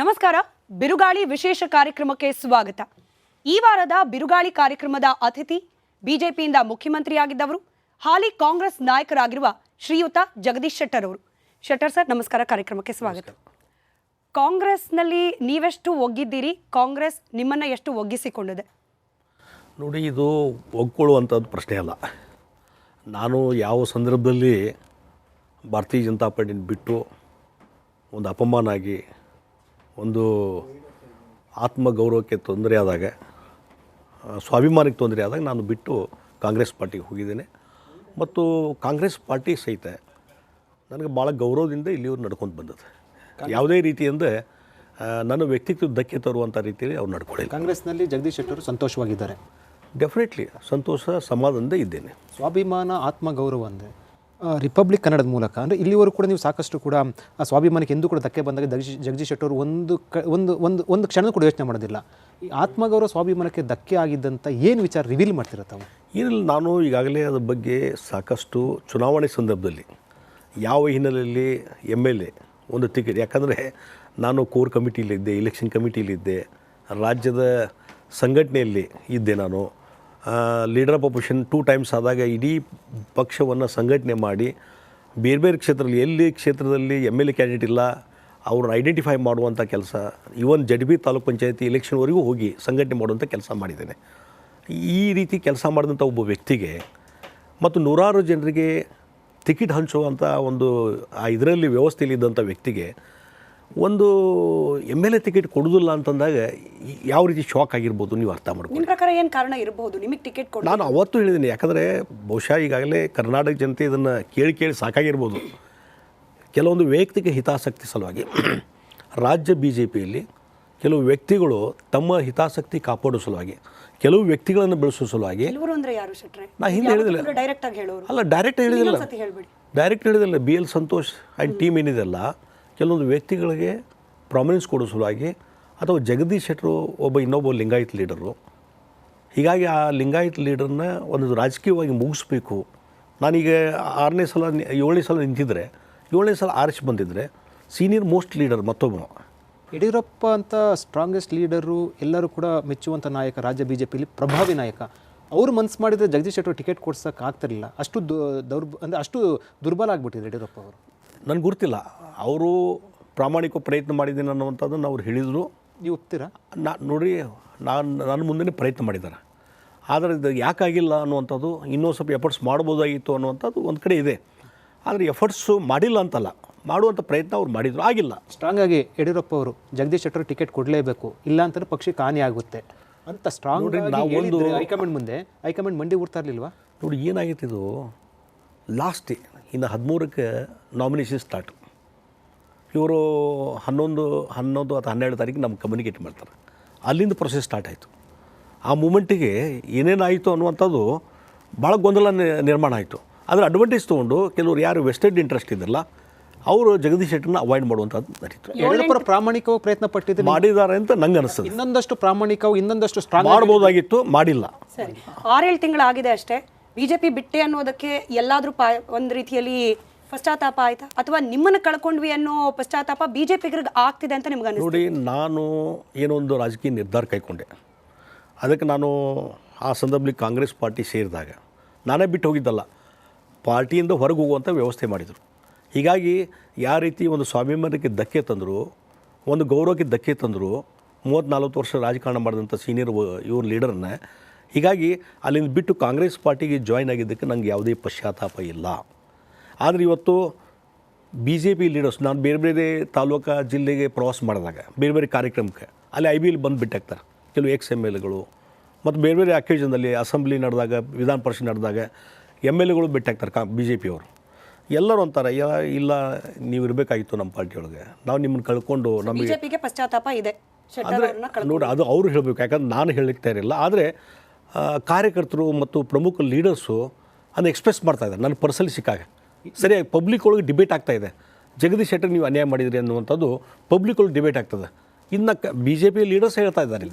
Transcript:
ನಮಸ್ಕಾರ. ಬಿರುಗಾಳಿ ವಿಶೇಷ ಕಾರ್ಯಕ್ರಮಕ್ಕೆ ಸ್ವಾಗತ. ಈ ವಾರದ ಬಿರುಗಾಳಿ ಕಾರ್ಯಕ್ರಮದ ಅತಿಥಿ ಬಿಜೆಪಿಯಿಂದ ಮುಖ್ಯಮಂತ್ರಿಯಾಗಿದ್ದವರು, ಹಾಲಿ ಕಾಂಗ್ರೆಸ್ ನಾಯಕರಾಗಿರುವ ಶ್ರೀಯುತ ಜಗದೀಶ್ ಶೆಟ್ಟರ್ ಅವರು. ಶೆಟ್ಟರ್ ಸರ್, ನಮಸ್ಕಾರ. ಕಾರ್ಯಕ್ರಮಕ್ಕೆ ಸ್ವಾಗತ. ಕಾಂಗ್ರೆಸ್ನಲ್ಲಿ ನೀವೆಷ್ಟು ಒಗ್ಗಿದ್ದೀರಿ? ಕಾಂಗ್ರೆಸ್ ನಿಮ್ಮನ್ನು ಎಷ್ಟು ಒಗ್ಗಿಸಿಕೊಂಡಿದೆ? ನೋಡಿ, ಇದು ಒಗ್ಕೊಳ್ಳುವಂಥದ್ದು ಪ್ರಶ್ನೆ ಅಲ್ಲ. ನಾನು ಯಾವ ಸಂದರ್ಭದಲ್ಲಿ ಭಾರತೀಯ ಜನತಾ ಪಾರ್ಟಿನ ಬಿಟ್ಟು ಒಂದು ಅಪಮಾನ ಆಗಿ ಒಂದು ಆತ್ಮಗೌರವಕ್ಕೆ ತೊಂದರೆ ಆದಾಗ, ಸ್ವಾಭಿಮಾನಕ್ಕೆ ತೊಂದರೆ ಆದಾಗ ನಾನು ಬಿಟ್ಟು ಕಾಂಗ್ರೆಸ್ ಪಾರ್ಟಿಗೆ ಹೋಗಿದ್ದೇನೆ. ಮತ್ತು ಕಾಂಗ್ರೆಸ್ ಪಾರ್ಟಿ ಸಹಿತ ನನಗೆ ಭಾಳ ಗೌರವದಿಂದ ಇಲ್ಲಿಯವ್ರು ನಡ್ಕೊಂಡು ಬಂದದ್ದು. ಯಾವುದೇ ರೀತಿಯಿಂದ ನನ್ನ ವ್ಯಕ್ತಿತ್ವ ಧಕ್ಕೆ ತರುವಂಥ ರೀತಿಯಲ್ಲಿ ಅವ್ರು ನಡ್ಕೊಳ್ಳಿ. ಕಾಂಗ್ರೆಸ್ನಲ್ಲಿ ಜಗದೀಶ್ ಶೆಟ್ಟರ್ ಸಂತೋಷವಾಗಿದ್ದಾರೆ. ಡೆಫಿನೆಟ್ಲಿ ಸಂತೋಷ, ಸಮಾಧಾನದಿಂದ ಇದ್ದೇನೆ. ಸ್ವಾಭಿಮಾನ, ಆತ್ಮಗೌರವ ಅಂದರೆ ರಿಪಬ್ಲಿಕ್ ಕನ್ನಡದ ಮೂಲಕ ಅಂದರೆ ಇಲ್ಲಿವರೆಗೂ ಕೂಡ ನೀವು ಸಾಕಷ್ಟು ಕೂಡ ಆ ಸ್ವಾಭಿಮಾನಕ್ಕೆ ಎಂದೂ ಕೂಡ ಧಕ್ಕೆ ಬಂದಾಗ ಜಗದೀಶ್ ಶೆಟ್ಟರ್ ಒಂದು ಕ್ಷಣ ಕೂಡ ಯೋಚನೆ ಮಾಡೋದಿಲ್ಲ. ಈ ಆತ್ಮಗೌರವ, ಸ್ವಾಭಿಮಾನಕ್ಕೆ ಧಕ್ಕೆ ಆಗಿದ್ದಂಥ ಏನು ವಿಚಾರ ರಿವೀಲ್ ಮಾಡ್ತಿರತ್ತವ? ಏನಿಲ್ಲ, ನಾನು ಈಗಾಗಲೇ ಅದ್ರ ಬಗ್ಗೆ ಸಾಕಷ್ಟು ಚುನಾವಣೆ ಸಂದರ್ಭದಲ್ಲಿ ಯಾವ ಹಿನ್ನೆಲೆಯಲ್ಲಿ MLA ಒಂದು ಟಿಕೆಟ್, ಯಾಕಂದರೆ ನಾನು ಕೋರ್ ಕಮಿಟಿಲಿದ್ದೆ, ಎಲೆಕ್ಷನ್ ಕಮಿಟಿಲಿದ್ದೆ, ರಾಜ್ಯದ ಸಂಘಟನೆಯಲ್ಲಿ ಇದ್ದೆ. ನಾನು ಲೀಡರ್ ಆಫ್ ಅಪೋಸಿಷನ್ 2 ಟೈಮ್ಸ್ ಆದಾಗ ಇಡೀ ಪಕ್ಷವನ್ನು ಸಂಘಟನೆ ಮಾಡಿ ಬೇರೆ ಬೇರೆ ಕ್ಷೇತ್ರದಲ್ಲಿ, ಎಲ್ಲಿ ಕ್ಷೇತ್ರದಲ್ಲಿ MLA ಕ್ಯಾಂಡಿಡೇಟ್ ಇಲ್ಲ ಅವ್ರನ್ನ ಐಡೆಂಟಿಫೈ ಮಾಡುವಂಥ ಕೆಲಸ, ಇವನ್ JB ತಾಲೂಕು ಪಂಚಾಯತಿ ಎಲೆಕ್ಷನ್ವರೆಗೂ ಹೋಗಿ ಸಂಘಟನೆ ಮಾಡುವಂಥ ಕೆಲಸ ಮಾಡಿದ್ದೇನೆ. ಈ ರೀತಿ ಕೆಲಸ ಮಾಡಿದಂಥ ಒಬ್ಬ ವ್ಯಕ್ತಿಗೆ ಮತ್ತು ನೂರಾರು ಜನರಿಗೆ ಟಿಕೆಟ್ ಹಂಚುವಂಥ ಒಂದು ಇದರಲ್ಲಿ ವ್ಯವಸ್ಥೆಯಲ್ಲಿದ್ದಂಥ ವ್ಯಕ್ತಿಗೆ ಒಂದು MLA ಟಿಕೆಟ್ ಕೊಡೋದಿಲ್ಲ ಅಂತಂದಾಗ ಯಾವ ರೀತಿ ಶಾಕ್ ಆಗಿರ್ಬೋದು ನೀವು ಅರ್ಥ ಮಾಡ್ಕೊಂಡು. ನಿಮ್ಮ ಪ್ರಕಾರ ಏನು ಕಾರಣ ಇರಬಹುದು ನಿಮಗೆ ಟಿಕೆಟ್ ಕೊಡ? ನಾನು ಅವತ್ತು ಹೇಳಿದ್ದೀನಿ, ಯಾಕಂದರೆ ಬಹುಶಃ ಈಗಾಗಲೇ ಕರ್ನಾಟಕ ಜನತೆ ಇದನ್ನು ಕೇಳಿ ಸಾಕಾಗಿರ್ಬೋದು. ಕೆಲವೊಂದು ವೈಯಕ್ತಿಕ ಹಿತಾಸಕ್ತಿ ಸಲುವಾಗಿ ರಾಜ್ಯ BJPಯಲ್ಲಿ ಕೆಲವು ವ್ಯಕ್ತಿಗಳು ತಮ್ಮ ಹಿತಾಸಕ್ತಿ ಕಾಪಾಡೋ ಸಲುವಾಗಿ, ಕೆಲವು ವ್ಯಕ್ತಿಗಳನ್ನು ಬೆಳೆಸೋ ಸಲುವಾಗಿ, ಕೆಲವರು ಅಂದರೆ ಯಾರು ಶೆಟ್ರೆ? ನಾ ಹಿಂದೆ ಹೇಳಿದಿಲ್ಲ, ಡೈರೆಕ್ಟ್ ಆಗಿ ಹೇಳೋರು ಅಲ್ಲ ಡೈರೆಕ್ಟ್ ಹೇಳಿದಿಲ್ಲ, ಹೇಳ್ಬಿಡಿ. ಡೈರೆಕ್ಟ್ ಹೇಳಿದಿಲ್ಲ. BL ಸಂತೋಷ್ ಆ್ಯಂಡ್ ಟೀಮ್ ಏನಿದೆಲ್ಲ ಕೆಲವೊಂದು ವ್ಯಕ್ತಿಗಳಿಗೆ ಪ್ರಾಮಿನೆನ್ಸ್ ಕೊಡೋ ಸಲುವಾಗಿ, ಅಥವಾ ಜಗದೀಶ್ ಶೆಟ್ಟರು ಒಬ್ಬ ಇನ್ನೊಬ್ಬ ಲಿಂಗಾಯತ್ ಲೀಡರು, ಹೀಗಾಗಿ ಆ ಲಿಂಗಾಯತ್ ಲೀಡರ್ನ ಒಂದು ರಾಜಕೀಯವಾಗಿ ಮುಗಿಸ್ಬೇಕು. ನಾನೀಗ 6ನೇ ಸಲ 7ನೇ ಸಲ ನಿಂತಿದ್ದರೆ, 7ನೇ ಸಲ ಆರಿಸಿ ಬಂದಿದ್ದರೆ ಸೀನಿಯರ್ ಮೋಸ್ಟ್ ಲೀಡರ್ ಮತ್ತೊಬ್ಬ ಯಡಿಯೂರಪ್ಪ ಅಂತ ಸ್ಟ್ರಾಂಗೆಸ್ಟ್ ಲೀಡರು, ಎಲ್ಲರೂ ಕೂಡ ಮೆಚ್ಚುವಂಥ ನಾಯಕ, ರಾಜ್ಯ BJPಯಲ್ಲಿ ಪ್ರಭಾವಿ ನಾಯಕ. ಅವರು ಮನಸ್ಸು ಮಾಡಿದರೆ ಜಗದೀಶ್ ಶೆಟ್ಟರ್ ಟಿಕೆಟ್ ಕೊಡ್ಸೋಕೆ ಆಗ್ತಿರಲಿಲ್ಲ. ಅಷ್ಟು ಅಂದರೆ ಅಷ್ಟು ದುರ್ಬಲ ಆಗಿಬಿಟ್ಟಿದ್ರು ಯಡಿಯೂರಪ್ಪ ಅವರು. ನನಗೆ ಗೊತ್ತಿಲ್ಲ, ಅವರು ಪ್ರಾಮಾಣಿಕ ಪ್ರಯತ್ನ ಮಾಡಿದ್ದೀನಿ ಅನ್ನುವಂಥದ್ದನ್ನು ಅವ್ರು ಹೇಳಿದರು. ನೀವು ಒಪ್ತೀರಾ? ನೋಡ್ರಿ, ನನ್ನ ಮುಂದೆ ಪ್ರಯತ್ನ ಮಾಡಿದ್ದಾರೆ, ಆದರೆ ಇದು ಯಾಕಾಗಿಲ್ಲ ಅನ್ನುವಂಥದ್ದು, ಇನ್ನೊಂದು ಸ್ವಲ್ಪ ಎಫರ್ಟ್ಸ್ ಮಾಡ್ಬೋದಾಗಿತ್ತು ಅನ್ನುವಂಥದ್ದು ಒಂದು ಕಡೆ ಇದೆ. ಆದರೆ ಎಫರ್ಟ್ಸು ಮಾಡಿಲ್ಲ ಅಂತಲ್ಲ, ಮಾಡುವಂಥ ಪ್ರಯತ್ನ ಅವ್ರು ಮಾಡಿದರು, ಆಗಿಲ್ಲ. ಸ್ಟ್ರಾಂಗ್ ಆಗಿ ಯಡಿಯೂರಪ್ಪ ಅವರು ಜಗದೀಶ್ ಶೆಟ್ಟರ್ ಟಿಕೆಟ್ ಕೊಡಲೇಬೇಕು, ಇಲ್ಲ ಅಂತಂದ್ರೆ ಪಕ್ಷಕ್ಕೆ ಹಾನಿ ಆಗುತ್ತೆ ಅಂತ ಸ್ಟ್ರಾಂಗ್ ನಾವೊಂದು ಹೈಕಮಾಂಡ್ ಮುಂದೆ ಹೈಕಮಾಂಡ್ ಮಂಡಿ ಊರ್ತಾ ಇರಲಿಲ್ವಾ? ನೋಡಿ, ಏನಾಗಿತ್ತು ಇದು, ಲಾಸ್ಟ್ ಇನ್ನು 13ಕ್ಕೆ ನಾಮಿನೇಷನ್ ಸ್ಟಾರ್ಟ್. ಇವರು 11 ಅಥವಾ 12 ತಾರೀಕು ನಮ್ಗೆ ಕಮ್ಯುನಿಕೇಟ್ ಮಾಡ್ತಾರೆ. ಅಲ್ಲಿಂದ ಪ್ರೊಸೆಸ್ ಸ್ಟಾರ್ಟ್ ಆಯಿತು. ಆ ಮೂಮೆಂಟಿಗೆ ಏನೇನಾಯಿತು ಅನ್ನುವಂಥದ್ದು ಭಾಳ ಗೊಂದಲ ನಿರ್ಮಾಣ ಆಯಿತು. ಅದರ ಅಡ್ವಾಂಟೇಜ್ ತೊಗೊಂಡು ಕೆಲವರು ಯಾರು ವೆಸ್ಟೆಡ್ ಇಂಟ್ರೆಸ್ಟ್ ಇದ್ದಿಲ್ಲ ಅವರು ಜಗದೀಶ್ ಶೆಟ್ಟರ್ನ ಅವಾಯ್ಡ್ ಮಾಡುವಂಥದ್ದು ನಡೀತು. ಯಡಿಯೂರಪ್ಪ ಪ್ರಾಮಾಣಿಕವಾಗಿ ಪ್ರಯತ್ನ ಪಟ್ಟಿದ್ದು ಮಾಡಿದ್ದಾರೆ ಅಂತ ನಂಗೆ ಅನಿಸ್ತದೆ. ಇನ್ನೊಂದಷ್ಟು ಪ್ರಾಮಾಣಿಕವಾಗಿ, ಇನ್ನೊಂದಷ್ಟು ಸ್ಟ್ರಾಂಗ್ ಮಾಡ್ಬೋದಾಗಿತ್ತು, ಮಾಡಿಲ್ಲ. ಸರಿ, 6-7 ತಿಂಗಳಾಗಿದೆ ಅಷ್ಟೇ. BJP ಬಿಟ್ಟೆ ಅನ್ನೋದಕ್ಕೆ ಎಲ್ಲಾದರೂ ಒಂದು ರೀತಿಯಲ್ಲಿ ಪಶ್ಚಾತ್ತಾಪ ಆಯ್ತಾ, ಅಥವಾ ನಿಮ್ಮನ್ನು ಕಳ್ಕೊಂಡ್ವಿ ಅನ್ನೋ ಪಶ್ಚಾತ್ತಾಪ BJPಗೆ ಆಗ್ತಿದೆ ಅಂತ ನಿಮ್ಗೆ ಅನಿಸ್ತು? ನೋಡಿ, ನಾನು ಏನೊಂದು ರಾಜಕೀಯ ನಿರ್ಧಾರ ಕೈಗೊಂಡೆ. ಅದಕ್ಕೆ ನಾನು ಆ ಸಂದರ್ಭದಲ್ಲಿ ಕಾಂಗ್ರೆಸ್ ಪಾರ್ಟಿ ಸೇರಿದಾಗ ನಾನೇ ಬಿಟ್ಟು ಹೋಗಿದ್ದಲ್ಲ, ಪಾರ್ಟಿಯಿಂದ ಹೊರಗೆ ಹೋಗುವಂಥ ವ್ಯವಸ್ಥೆ ಮಾಡಿದರು. ಹೀಗಾಗಿ ಯಾವ ರೀತಿ ಒಂದು ಸ್ವಾಭಿಮಾನಕ್ಕೆ ಧಕ್ಕೆ ತಂದರು, ಒಂದು ಗೌರವಕ್ಕೆ ಧಕ್ಕೆ ತಂದರು, 30-40 ವರ್ಷ ರಾಜಕಾರಣ ಮಾಡಿದಂಥ ಸೀನಿಯರ್ ಇವ್ರ ಲೀಡರ್ನ, ಹೀಗಾಗಿ ಅಲ್ಲಿಂದ ಬಿಟ್ಟು ಕಾಂಗ್ರೆಸ್ ಪಾರ್ಟಿಗೆ ಜಾಯ್ನ್ ಆಗಿದ್ದಕ್ಕೆ ನನಗೆ ಯಾವುದೇ ಪಶ್ಚಾತ್ತಾಪ ಇಲ್ಲ. ಆದರೆ ಇವತ್ತು BJP ಲೀಡರ್ಸ್, ನಾನು ಬೇರೆ ಬೇರೆ ತಾಲೂಕು ಜಿಲ್ಲೆಗೆ ಪ್ರವಾಸ ಮಾಡಿದಾಗ ಬೇರೆ ಬೇರೆ ಕಾರ್ಯಕ್ರಮಕ್ಕೆ ಅಲ್ಲಿ IBL ಬಂದು ಬಿಟ್ಟಾಗ್ತಾರೆ. ಕೆಲವು XMLಗಳು ಮತ್ತು ಬೇರೆ ಬೇರೆ ಅಕೇಷನ್ದಲ್ಲಿ ಅಸೆಂಬ್ಲಿ ನಡೆದಾಗ, ವಿಧಾನ ಪರಿಷತ್ ನಡೆದಾಗ MLAಗಳು ಬಿಟ್ಟಾಗ್ತಾರೆ BJP ಅವರು. ಎಲ್ಲರೂ ಅಂತಾರೆ, ಇಲ್ಲ ನೀವು ಇರಬೇಕಾಗಿತ್ತು ನಮ್ಮ ಪಾರ್ಟಿಯೊಳಗೆ, ನಾವು ನಿಮ್ಮನ್ನು ಕಳ್ಕೊಂಡು ನಮಗೆ BJPಗೆ ಪಶ್ಚಾತ್ತಾಪ ಇದೆ ಅಂದರೆ ನೋಡಿ, ಅದು ಅವರು ಹೇಳಬೇಕು, ಯಾಕಂದ್ರೆ ನಾನು ಹೇಳಲಿಕ್ಕೆ ಇರಲಿಲ್ಲ. ಆದರೆ ಕಾರ್ಯಕರ್ತರು ಮತ್ತು ಪ್ರಮುಖ ಲೀಡರ್ಸು ಅದನ್ನು ಎಕ್ಸ್ಪ್ರೆಸ್ ಮಾಡ್ತಾಯಿದ್ದಾರೆ. ನನ್ನ ಪರ್ಸನಲಿ ಸಿಕ್ಕಾಗ ಸರಿಯಾಗಿ ಪಬ್ಲಿಕ್ ಒಳಗೆ ಡಿಬೇಟ್ ಆಗ್ತಾಯಿದೆ. ಜಗದೀಶ್ ಶೆಟ್ಟರ್ ನೀವು ಅನ್ಯಾಯ ಮಾಡಿದ್ರಿ ಅನ್ನುವಂಥದ್ದು ಪಬ್ಲಿಕ್ ಒಳಗೆ ಡಿಬೇಟ್ ಆಗ್ತದೆ. ಇನ್ನು BJP ಲೀಡರ್ಸ್ ಹೇಳ್ತಾ ಇದ್ದಾರೆ.